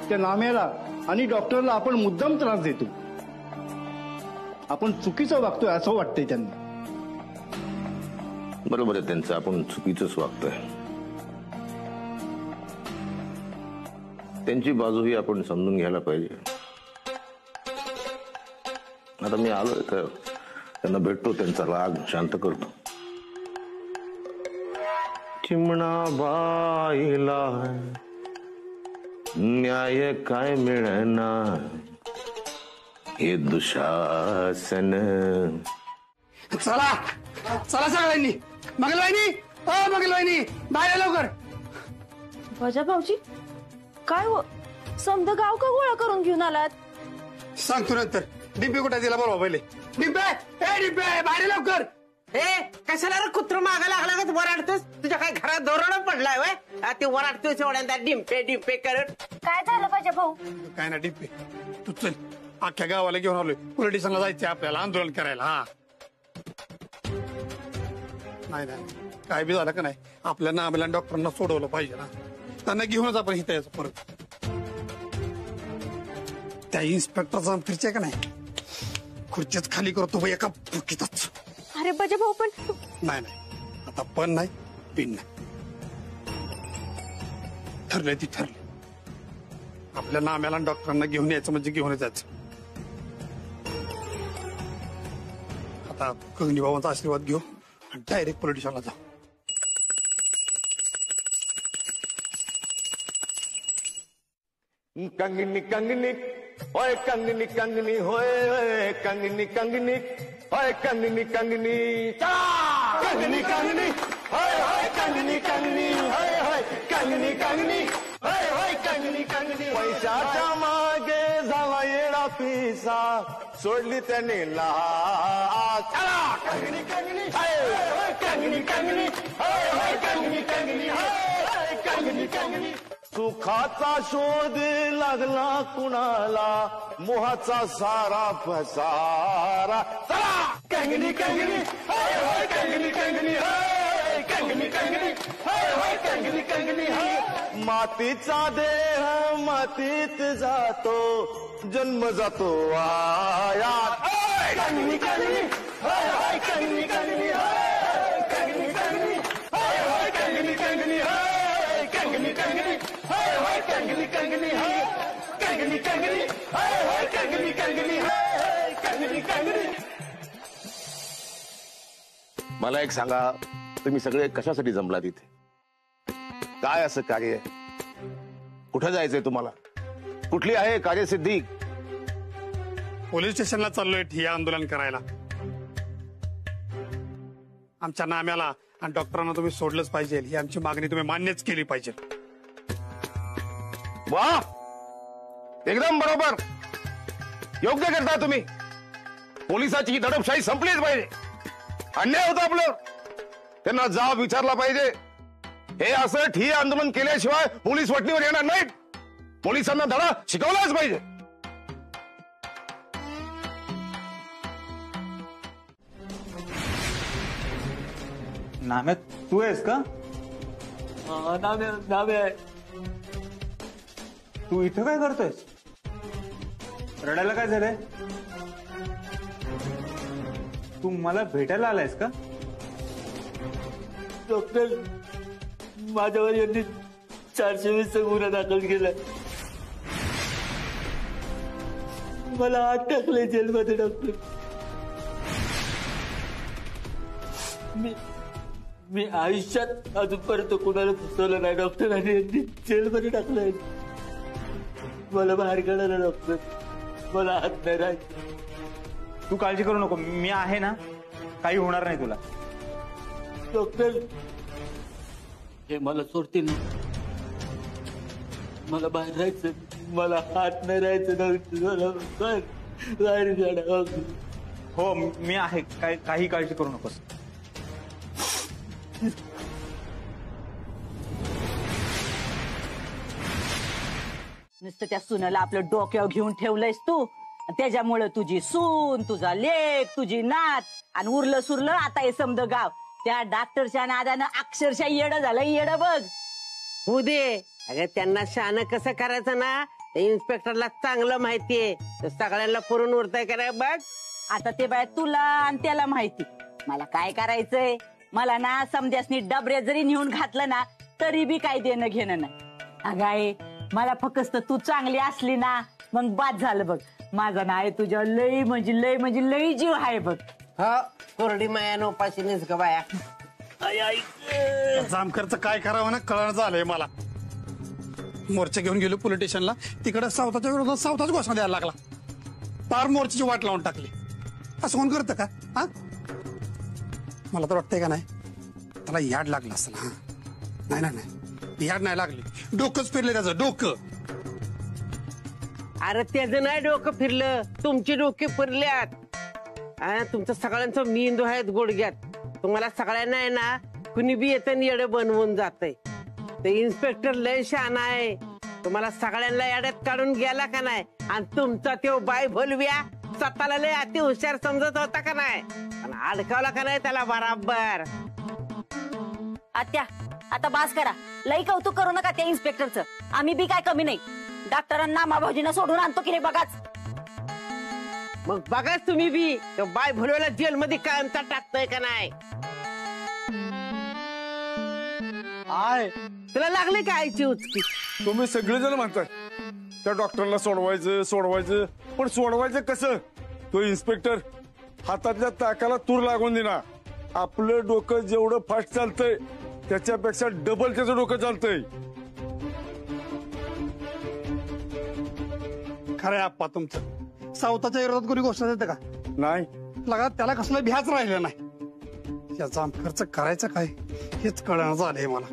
त्या नाम्याला आणि डॉक्टरला आपण मुद्दाम त्रास देतो. आपण चुकीचं वागतोय असं वाटतंय त्यांना. बरोबर आहे त्यांचं, आपण चुकीचंच वागतोय. त्यांची बाजूही आपण समजून घ्यायला पाहिजे. आता मी आलोय तर त्यांना भेटतो, त्यांचा राग शांत करतो. चिमणा बाईला न्याय काय मिळना, हे दुशासन. चला चला सगळ्यांनी. मंगलवाहिनी, ओ मंगलवाहिनी, बाहेर लवकर. बजा भाऊजी, काय हो, समद गाव का गोळा करून घेऊन आलात? सांगतो नंतर. डिंपे कुठे दिला बरोबर पहिले. डिंपे, ए डिंपे, बाहेर लवकर. कशाला रे कुत्र मागा लागला का वराडतोस? तुझ्या काय घरात दरोडा पडलाय वय? ते वराडतोस एवढ्यांदा डिंपे डिंपे करत. काय झालं पाहिजे भाऊ? काय ना डिंपे, तू चल. अख्ख्या गावाला घेऊन आलोय. पोलिटिशनला जायचंय आपल्याला, आंदोलन करायला. हा, नाही नाही, काय बी झालं का नाही, आपल्या नामेला डॉक्टरांना सोडवलं पाहिजे ना. त्यांना घेऊनच आपण इथं यायचं परत. त्या इन्स्पेक्टरचा फिरचे का नाही, खुर्चीच खाली करतो एका फुकीतच. अरे बजा भाऊ, पण नाही नाही, आता पण नाही, पिन नाही. ठरलंय ती ठरली. आपल्या नाम्याला डॉक्टरांना घेऊन यायचं म्हणजे घेऊन जायचं. आता कंगनी बाबांचा आशीर्वाद घेऊ आणि डायरेक्ट पोलीस स्टेशनला जाऊ. कंगनी कंगनी होय कंगनी कंगनी होय कंगनी कंगनी होय कंगनी कंगनी कंगनी कंगनी होय होय कंगनी कंगनी होय होय कंगनी कंगनी होय होय कंगनी कंगनी. पैशाच्या मागे झाला येडा पिसा सोडली त्याने लाज. कंगनी कंगनी होय कंगनी कंगनी होय होय कंगनी कंगनी होय कंगनी कंगनी. सुखाचा शोध लागला कुणाला मोहाचा सारा फसारा. चला कंगनी कंगनी होय होय कंगनी कंगनी होय कंगनी कंगनी होय होय कंगनी कंगनी होय. मातीचा देह मातीत जातो जन्म जातो वायात. कंगनी कंगनी होय होय कंगनी कंगनी होय कंगनी कंगनी होय होय कंगनी कंगनी होय कंगनी कंगनी होय होय कंगनी कंगनी होय कंगनी कंगनी होय होय कंगनी कंगनी होय कंगनी कंगनी. मला एक सांगा, तुम्ही सगळे कशासाठी जमलात इथे? काय असं कार्य? कुठं जायचंय तुम्हाला? कुठली आहे कार्यसिद्धी? पोलीस स्टेशनला चाललोय ठिय्या आंदोलन करायला. आमच्या नाम्याला आणि डॉक्टरांना तुम्ही सोडलंच पाहिजे ही आमची मागणी तुम्ही मान्यच केली पाहिजे. वा, एकदम बरोबर, योग्य करता तुम्ही. पोलिसाची दडपशाही संपलीच पाहिजे. अन्याय होतं आपलं, त्यांना जाब विचारला पाहिजे. हे असं ठिय्या आंदोलन केल्याशिवाय पोलीस वटणीवर येणार नाहीत. पोलिसांना धडा शिकवलाच पाहिजे. नाम्या तू आहेस का? नाम्या तू इथं काय करतोयस? रडायला काय झालंय? तू मला भेटायला आलायस का? डॉक्टर, माझ्यावर यांनी 420 गुन्हा दाखल केला. मला आत टाकले जेलमध्ये. डॉक्टर, मी आयुष्यात अजूनपर्यंत कुणाला फसवलं नाही डॉक्टर, आणि यांनी जेलमध्ये टाकलंय. मला बाहेर काढायला डॉक्टर, मला हात नाही राहायचं. तू काळजी करू नको, मी आहे ना, काही होणार नाही तुला. डॉक्टर, हे मला सोडतील ना? मला बाहेर राहायचं, मला हात नाही राहायचं डॉक्टर, मला बाहेर काढा. हो मी आहे, काही काळजी करू नकोस. नुसतं त्या सुनाला आपलं डोक्यावर घेऊन ठेवलंयस तू. त्याच्यामुळे तुझी सून, तुझा लेक, तुझी नात आणि उरलं सुरलं आता हे समद गाव त्या डॉक्टरच्या नादानं अक्षरशः येडं झालं. येडं बघ. होऊ दे. अगं त्यांना शहाणं कसं करायचं ना इन्स्पेक्टरला चांगलं माहितीये. सगळ्यांना पुरून उरताय का नाही बघ. आता ते बाय तुला आणि त्याला माहिती. मला काय करायचंय? मला ना समध्यासनी डबऱ्या जरी नेऊन घातलं ना तरी बी काय देणं घेणं नाही. अगाय मला फक्त तू चांगली असली ना मग बाद झालं बघ. माझा नाही तुझ्या लई म्हणजे लई जीव आहे बघ. हा, कोरडी माया उपाशी नाहीस का बाया. जामकरचं काय करावं ना कळण झालंय मला. मोर्चा घेऊन गेलो पोलीस स्टेशनला, तिकडे सावताच्या विरोधात सावताच घोषणा द्यायला लागला. पार मोर्चाची वाट लावून टाकली. असं कोण करतं का? हा, मला तर वाटतंय का नाही त्याला याड लागलं असं. हा नाही नाही नाही, याड नाही लागली, डोकंच फिरले त्याचं डोकं. अरे त्याचं नाही डोकं फिरलं, तुमची डोके फिरल्यात. तुमचं सगळ्यांचं मेंदू आहेत गुडघ्यात. तुम्हाला सगळ्यांना आहे ना कुणी बी येतं येडं बनवून जातंय. ते इन्स्पेक्टर लय शहाणा आहे. तुम्हाला सगळ्यांना याड्यात काढून गेला का नाही. आणि तुमचा तो बाय भोलव्या स्वतःला लय अति हुशार समजत होता का नाही, आणि अडकावला का नाही त्याला बराबर. आत्या आता बास करा. लई कौतुक करू नका त्या इन्स्पेक्टरचं. आम्ही बी काय कमी नाही. डॉक्टरांना माभाऊजींना सोडून आणतो की नाही बघाच. मग बघाच तुम्ही बी तो बाय भोलव्याला जेलमध्ये कायमचा टाकतोय का नाही. तुला लागले का आईची उचकी? तुम्ही सगळेजण म्हणताय त्या डॉक्टरला सोडवायचं पण सोडवायचं कसं? तो इन्स्पेक्टर हातातल्या ताकाला तूर लागून देणार. आपलं डोकं जेवढं फास्ट चालतंय त्याच्यापेक्षा डबल त्याचं डोकं चालतंय. खरंय आप्पा तुमचं. सावताच्या विरोधात कोणी गोष्ट देते का? नाही. लगा त्याला कसलं भ्याच राहिलं नाही. याचा खर्च करायचं काय हेच कळणं झालंय मला.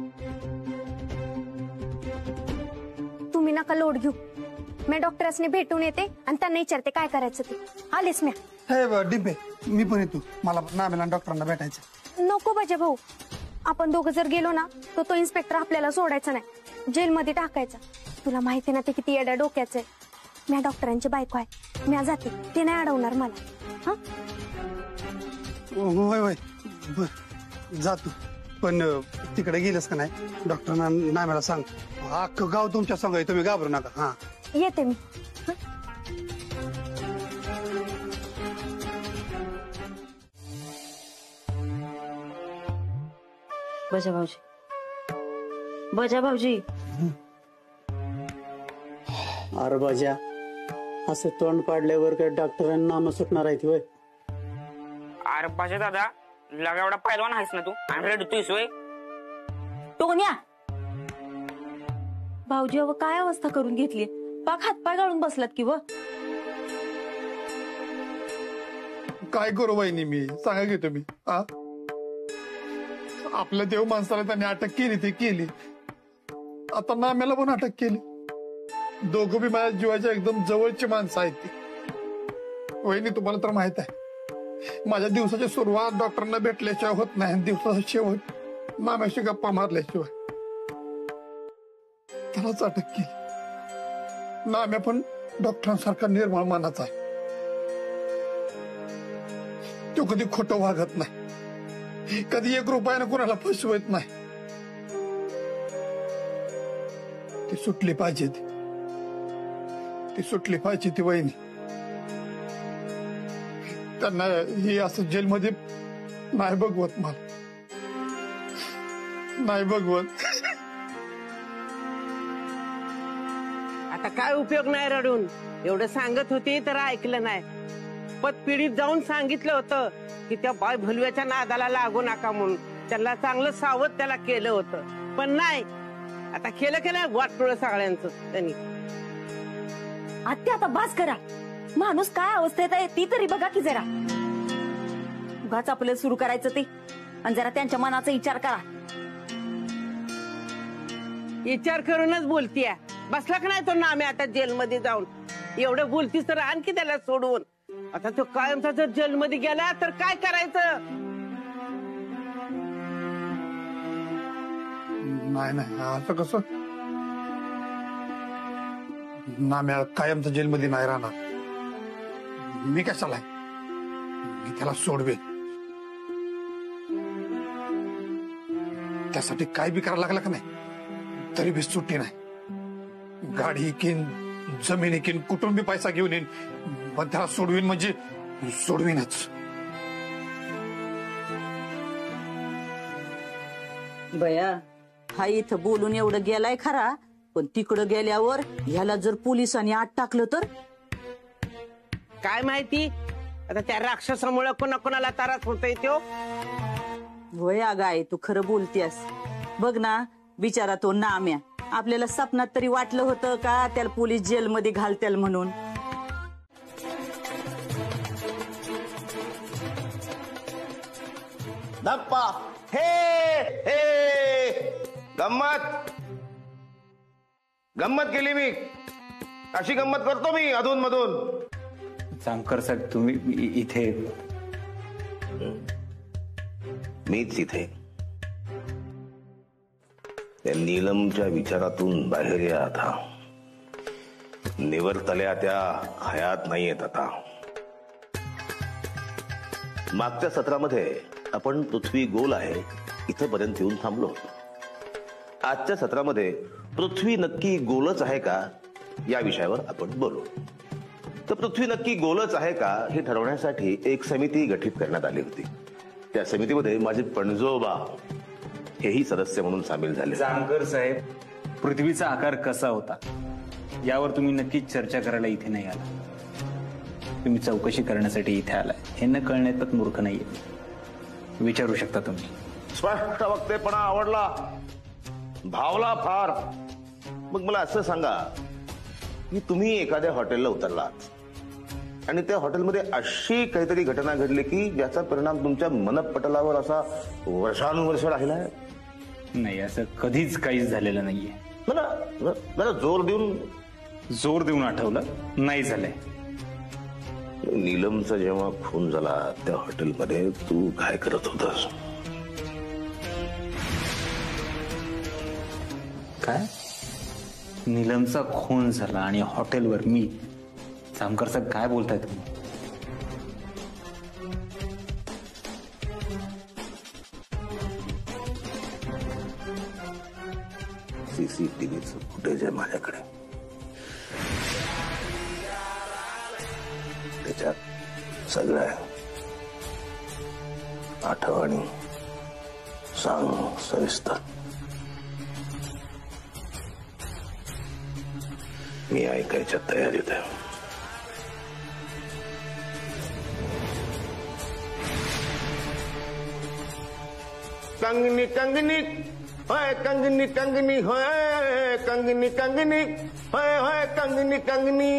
तुम्ही नका लोड घेऊ. मी डॉक्टर्सने भेटून येते आणि त्यांना विचारते काय करायचं ते. आलेच मी. हे डिंपे मी पण येतो. मला नामेला डॉक्टरांना भेटायचं. नको बजा भाऊ. आपण दोघं जर गेलो ना तर तो इन्स्पेक्टर आपल्याला सोडायचा नाही, जेलमध्ये टाकायचा. तुला माहिती ना ते किती येड्या डोक्याचं आहे. मी डॉक्टरांची बायको आहे. मी जाते, ते नाही अडवणार मला. हा होय होय जातो. पण तिकडे गेलंस का नाही डॉक्टरांना नामेला सांग अख्खं गाव तुमच्या संग आहे, तुम्ही घाबरू नका. हा येते मी. बजा भाऊजी, बजा भाऊजी. अरे बजा, असं तोंड पाडल्यावर काय डॉक्टरांना नाम सुटणार आहेत होय? अरे बजा दादा, लगा एवढा पैलवान आहेस ना तू आणि रडतोयस होय? टोन्या भाऊजी, अव काय अवस्था करून घेतली. पाक हातपाय गाळून बसलात की व. काय करू वहिनी मी, सांगा घेतो मी. आपल्या देव माणसाला त्यांनी अटक केली ते केली. आता नाम्याला पण अटक केली. दोघं बी माझ्या जीवाच्या एकदम जवळची माणसं आहेत ती. वहिनी तुम्हाला तर माहित आहे माझ्या दिवसाची सुरुवात डॉक्टरांना भेटल्याशिवाय होत नाही, दिवसाचा शेवट नाम्याशी गप्पा मारल्याशिवाय. त्यालाच अटक केली. नाम्या पण डॉक्टरांसारखा निर्मळ मनाचा आहे. तो कधी खोटं वागत नाही, कधी 1 रुपयानं कोणाला फसवत नाही. ती सुटली पाहिजे, ती सुटली पाहिजे ती वहिनी. त्यांना ही असं जेलमध्ये नाही बघवत, मला नाही बघवत. आता काय उपयोग नाही रडून. एवढं सांगत होती तर ऐकलं नाही. पतपिढीत जाऊन सांगितलं होतं की त्या बाय भलव्याच्या नादाला लागू नका म्हणून. त्याला चांगलं सावध त्याला केलं होतं, पण नाही. आता केलं वाटोळं सगळ्यांचं त्यांनी. आत्या आता बास करा. माणूस काय अवस्थेत आहे ती तरी बघा की जरा. उगाच आपलं सुरू करायचं ते, आणि जरा त्यांच्या मनाचा विचार करा. विचार करूनच बोलतीय. बसला का नाही तो नामे आता जेलमध्ये जाऊन. एवढं बोलतीस तर आणखी त्याला सोडवून. आता तो कायमचा जर जेलमध्ये गेला तर काय करायचं? नाही असं कसं. नाम्या कायमचा जेलमध्ये नाही राहणार. मी कशाला आहे, मी त्याला सोडवे. त्यासाठी काय बी करायला लागला का नाही तरी बी सुट्टी नाही. गाडी इकीन, जमीन इकीन, कुटुंबी पैसा घेऊन येईन, पण त्याला सोडवीन म्हणजे सोडवीनच. बया, हा इथं बोलून एवढं गेलाय खरा, पण तिकडं गेल्यावर ह्याला जर पोलिसांनी आत टाकलं तर काय माहिती. आता त्या राक्षसामुळे कोणाकोणाला त्रास होतोय तो. होय अगाय, तू खरं बोलतेस. बघ ना बिचारा तो नाम्या. आपल्याला सपनात तरी वाटलं होतं का त्याला पोलीस जेलमध्ये घालतील म्हणून. धप्पा हे गंमत केली मी. अशी गंमत करतो मी अधून मधून. जामकर साहेब, तुम्ही इथे? मीच इथे. त्या नीलमच्या विचारातून बाहेर या आता. निवर्तल्या त्या हयात नाहीयेत आता. मागच्या सत्रामध्ये आपण पृथ्वी गोल आहे इथपर्यंत येऊन थांबलो होतो. आजच्या सत्रामध्ये पृथ्वी नक्की गोलच आहे का या विषयावर आपण बोलू. तर पृथ्वी नक्की गोलच आहे का हे ठरवण्यासाठी एक समिती गठीत करण्यात आली होती. त्या समितीमध्ये माझे पणजोबा हेही सदस्य म्हणून सामील झाले. जामकर साहेब, पृथ्वीचा आकार कसा होता यावर तुम्ही नक्कीच चर्चा करायला इथे नाही आला. तुम्ही चौकशी करण्यासाठी इथे आलाय हे न कळण्यात मूर्ख नाहीये. विचारू शकता तुम्ही. स्पष्ट वक्तेपणा आवडला, भावला फार. मग मला असं सांगा की तुम्ही एखाद्या हॉटेलला उतरलात आणि त्या हॉटेलमध्ये अशी काहीतरी घटना घडली की ज्याचा परिणाम तुमच्या मनपटलावर असा वर्षानुवर्ष राहिलाय? नाही, असं कधीच काहीच झालेलं नाहीये. मला जोर देऊन आठवलं नाही झालंय. नीलमचा जेव्हा खून झाला त्या हॉटेलमध्ये तू काय करत होतास? काय? नीलमचा खून झाला आणि हॉटेलवर मी? जामकर साहेब काय बोलताय तुम्ही? सीसीटीव्हीचं फुटेज आहे माझ्याकडे. त्याच्यात सगळं आहे. आठव आणि सांग सविस्तर. मी ऐकायच्या तयारीत आहे. कंगनी कंगनी होय कंगनी कंगनी होय कंगनी कंगनी होय होय कंगनी कंगनी